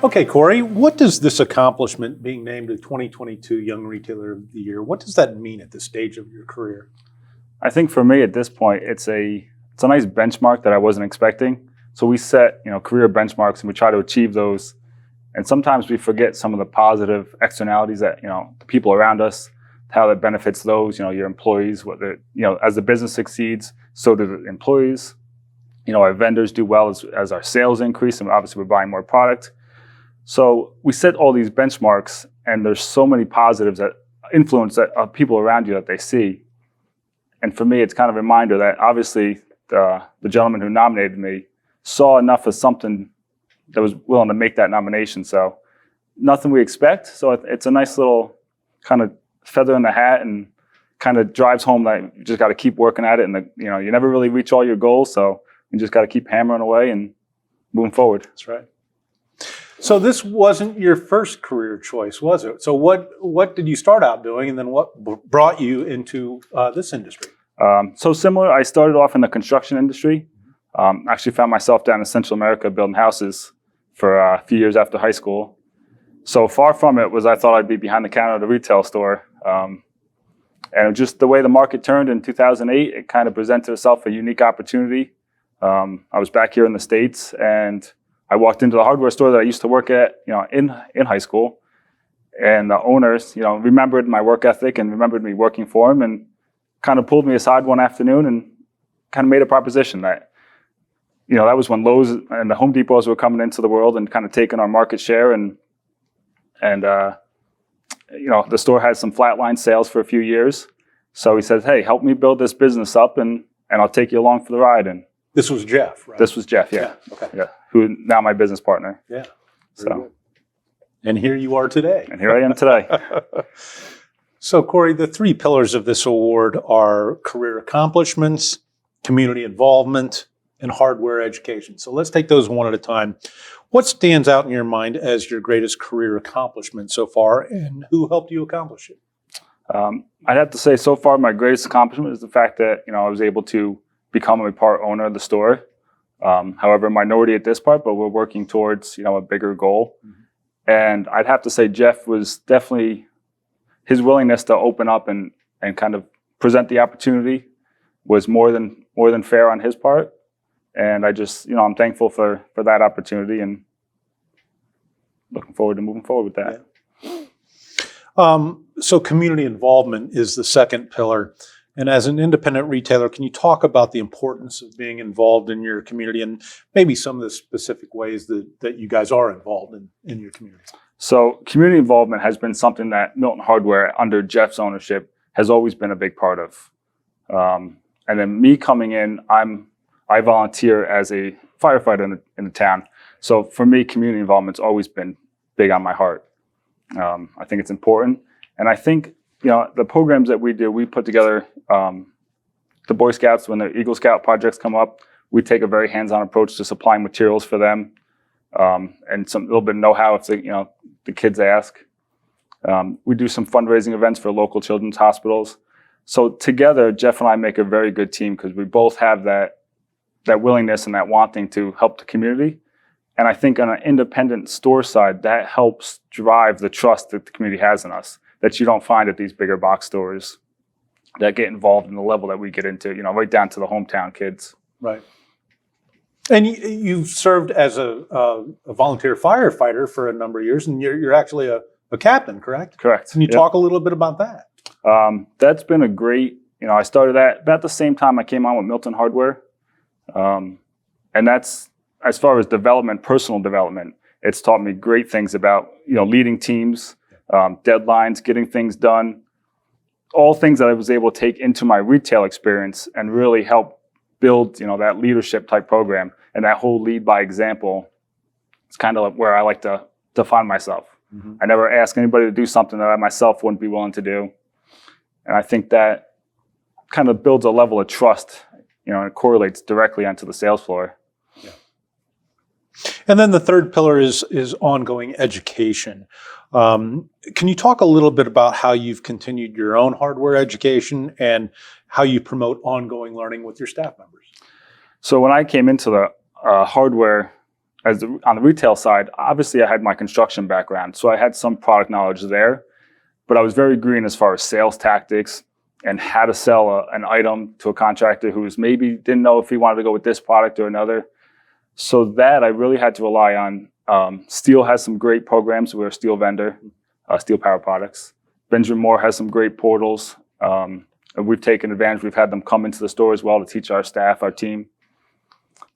Okay, Cory, what does this accomplishment, being named the 2022 Young Retailer of the Year, what does that mean at this stage of your career? I think for me at this point, it's a nice benchmark that I wasn't expecting. So we set, career benchmarks and we try to achieve those. And sometimes we forget some of the positive externalities that, the people around us, how that benefits those, your employees, as the business succeeds, so do the employees. Our vendors do well as our sales increase, and obviously we're buying more product. So we set all these benchmarks, and there's so many positives that influence that people around you that they see. And for me, it's kind of a reminder that obviously the gentleman who nominated me saw enough of something that was willing to make that nomination. So nothing we expect. So it's a nice little kind of feather in the hat, and kind of drives home that you just got to keep working at it. And you never really reach all your goals. So you just got to keep hammering away and moving forward. That's right. So this wasn't your first career choice, was it? So what did you start out doing, and then what brought you into this industry? So similar, I started off in the construction industry. Actually found myself down in Central America building houses for a few years after high school. So far from it was I thought I'd be behind the counter at a retail store. And just the way the market turned in 2008, it kind of presented itself a unique opportunity. I was back here in the States, and I walked into the hardware store that I used to work at, in high school, and the owners, remembered my work ethic and remembered me working for him, and kind of pulled me aside one afternoon and kind of made a proposition that, that was when Lowe's and the Home Depots were coming into the world and kind of taking our market share, and the store had some flatline sales for a few years. So he said, "Hey, help me build this business up, and I'll take you along for the ride." And this was Jeff, right? This was Jeff, yeah. Okay. Yeah. Who now my business partner. Yeah. So good. And here you are today. And here I am today. So, Cory, the three pillars of this award are career accomplishments, community involvement, and hardware education. So let's take those one at a time. What stands out in your mind as your greatest career accomplishment so far, and who helped you accomplish it? I'd have to say so far my greatest accomplishment is the fact that, I was able to become a part owner of the store. However, minority at this part, but we're working towards, a bigger goal. Mm-hmm. And I'd have to say Jeff was definitely, his willingness to open up and kind of present the opportunity was more than fair on his part. And I just, I'm thankful for that opportunity, and looking forward to moving forward with that. Yeah. So community involvement is the second pillar. And as an independent retailer, can you talk about the importance of being involved in your community, and maybe some of the specific ways that you guys are involved in your community? So community involvement has been something that Milton Hardware, under Jeff's ownership, has always been a big part of. And then me coming in, I volunteer as a firefighter in the town. So for me, community involvement's always been big on my heart. I think it's important. And I think, the programs that we do, we put together the Boy Scouts, when the Eagle Scout projects come up, we take a very hands-on approach to supplying materials for them, and some little bit of know-how if the kids ask. We do some fundraising events for local children's hospitals. So together, Jeff and I make a very good team, because we both have that willingness and that wanting to help the community. And I think on an independent store side, that helps drive the trust that the community has in us, that you don't find at these bigger box stores that get involved in the level that we get into, right down to the hometown kids. Right. And you've served as a volunteer firefighter for a number of years, and you're actually a captain, correct? Correct. Can you talk a little bit about that? That's been a great, I started that about the same time I came on with Milton Hardware. And that's, as far as development, personal development, it's taught me great things about, leading teams, deadlines, getting things done, all things that I was able to take into my retail experience and really help build, that leadership type program, and that whole lead by example. It's kind of where I like to define myself. Mm-hmm. I never ask anybody to do something that I myself wouldn't be willing to do. And I think that kind of builds a level of trust, and it correlates directly onto the sales floor. Yeah. And then the third pillar is ongoing education. Can you talk a little bit about how you've continued your own hardware education and how you promote ongoing learning with your staff members? So when I came into the hardware on the retail side, obviously I had my construction background, so I had some product knowledge there, but I was very green as far as sales tactics and how to sell an item to a contractor who's maybe didn't know if he wanted to go with this product or another. So that I really had to rely on. Steel has some great programs. We're a steel vendor, Steel Power Products. Benjamin Moore has some great portals. And we've taken advantage. We've had them come into the store as well to teach our staff, our team,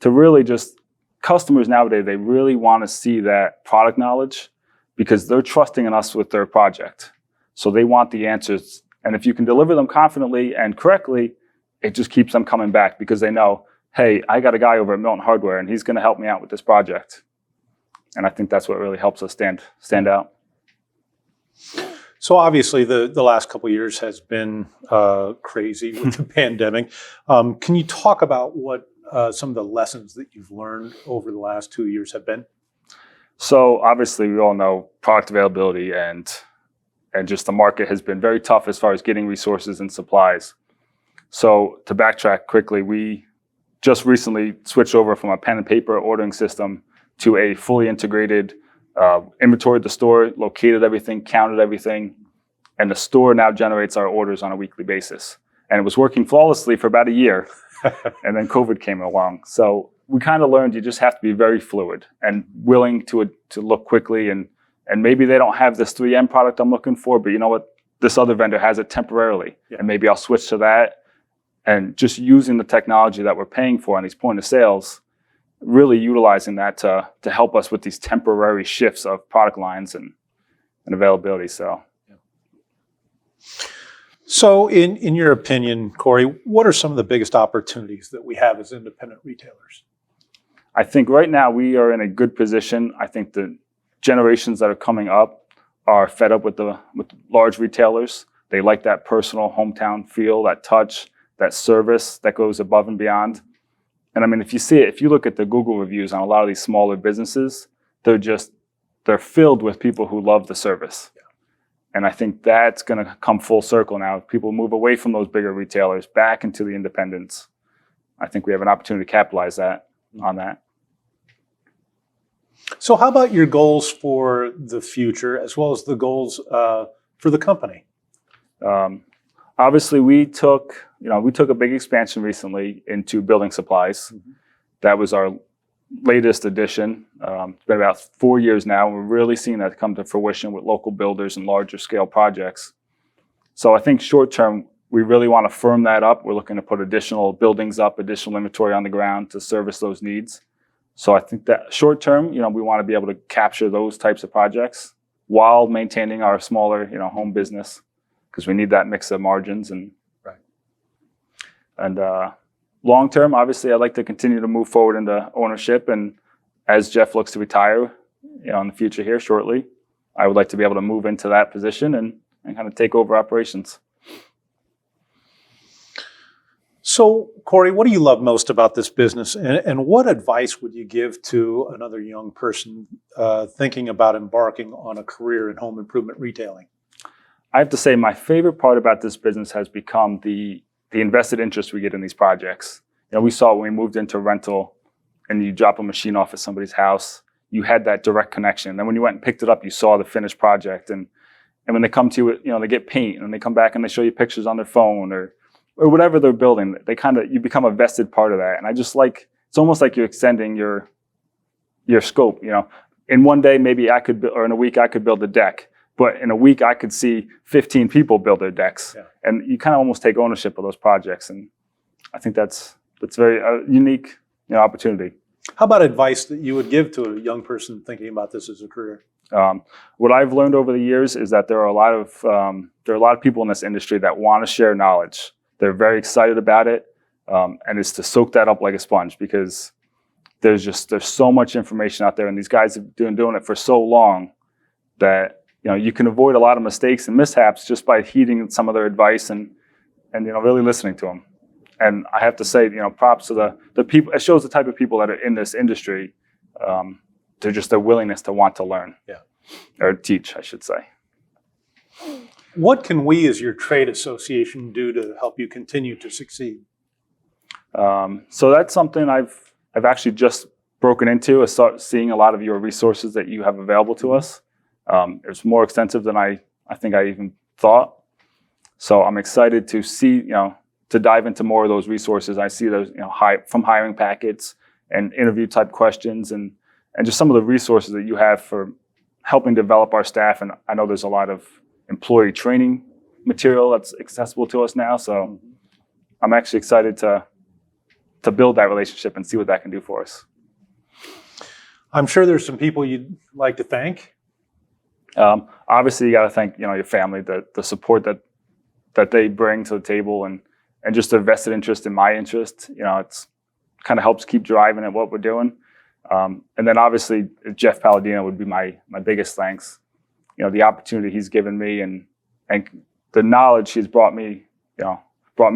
to really just, customers nowadays, they really want to see that product knowledge because they're trusting in us with their project. So they want the answers. And if you can deliver them confidently and correctly, it just keeps them coming back because they know, hey, I got a guy over at Milton Hardware and he's going to help me out with this project. And I think that's what really helps us stand out. So obviously the last couple of years has been crazy with the pandemic. Can you talk about what some of the lessons that you've learned over the last 2 years have been? So obviously we all know product availability and just the market has been very tough as far as getting resources and supplies. So to backtrack quickly, we just recently switched over from a pen and paper ordering system to a fully integrated inventoried the store, located everything, counted everything, and the store now generates our orders on a weekly basis. And it was working flawlessly for about a year, and then COVID came along. So we kind of learned you just have to be very fluid and willing to look quickly, and maybe they don't have this 3M product I'm looking for, but you know what? This other vendor has it temporarily, and maybe I'll switch to that. And just using the technology that we're paying for on these point of sales, really utilizing that to help us with these temporary shifts of product lines and availability. So in your opinion, Cory, what are some of the biggest opportunities that we have as independent retailers? I think right now we are in a good position. I think the generations that are coming up are fed up with large retailers. They like that personal hometown feel, that touch, that service that goes above and beyond. And I mean, if you look at the Google reviews on a lot of these smaller businesses, they're filled with people who love the service. Yeah. And I think that's going to come full circle now. If people move away from those bigger retailers back into the independents, I think we have an opportunity to capitalize on that. So how about your goals for the future as well as the goals for the company? Obviously, we took a big expansion recently into building supplies. Mm-hmm. That was our latest addition. It's been about 4 years now, and we're really seeing that come to fruition with local builders and larger scale projects. So I think short term, we really want to firm that up. We're looking to put additional buildings up, additional inventory on the ground to service those needs. So I think that short term, we want to be able to capture those types of projects while maintaining our smaller, home business, because we need that mix of margins and long term, obviously, I'd like to continue to move forward into ownership. And as Jeff looks to retire, in the future here shortly, I would like to be able to move into that position and kind of take over operations. So, Cory, what do you love most about this business, and what advice would you give to another young person thinking about embarking on a career in home improvement retailing? I have to say my favorite part about this business has become the invested interest we get in these projects. We saw it when we moved into rental and you drop a machine off at somebody's house, you had that direct connection. Then when you went and picked it up, you saw the finished project. And when they come to you, they get paint and they come back and they show you pictures on their phone or whatever they're building, you become a vested part of that. And I just it's almost like you're extending your scope. In one day, maybe or in a week, I could build a deck. But in a week, I could see 15 people build their decks. Yeah. And you kind of almost take ownership of those projects. And I think that's very unique opportunity. How about advice that you would give to a young person thinking about this as a career? What I've learned over the years is that there are a lot of people in this industry that want to share knowledge. They're very excited about it. And it's to soak that up like a sponge because there's so much information out there. And these guys have been doing it for so long that you can avoid a lot of mistakes and mishaps just by heeding some of their advice and really listening to them. And I have to say, props to the people. It shows the type of people that are in this industry. They're just their willingness to want to learn, or teach, I should say. What can we, as your trade association, do to help you continue to succeed? So that's something I've actually just broken into is start seeing a lot of your resources that you have available to us. It's more extensive than I think I even thought. So I'm excited to see, to dive into more of those resources. I see those, from hiring packets and interview type questions and just some of the resources that you have for helping develop our staff. And I know there's a lot of employee training material that's accessible to us now. So I'm actually excited to build that relationship and see what that can do for us. I'm sure there's some people you'd like to thank. Obviously, you got to thank your family, the support that they bring to the table, and just their vested interest in my interest. It's kind of helps keep driving at what we're doing. And then obviously Jeff Palladino would be my biggest thanks. The opportunity he's given me and the knowledge he's brought me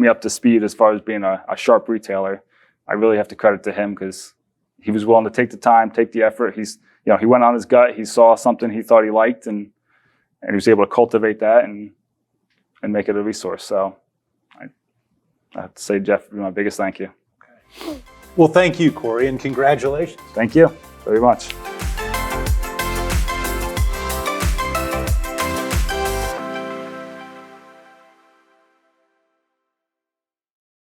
up to speed as far as being a sharp retailer. I really have to credit to him because he was willing to take the time, take the effort. He went on his gut. He saw something he thought he liked, and he was able to cultivate that and make it a resource. So I have to say, Jeff, my biggest thank you. Well, thank you, Cory, and congratulations. Thank you very much.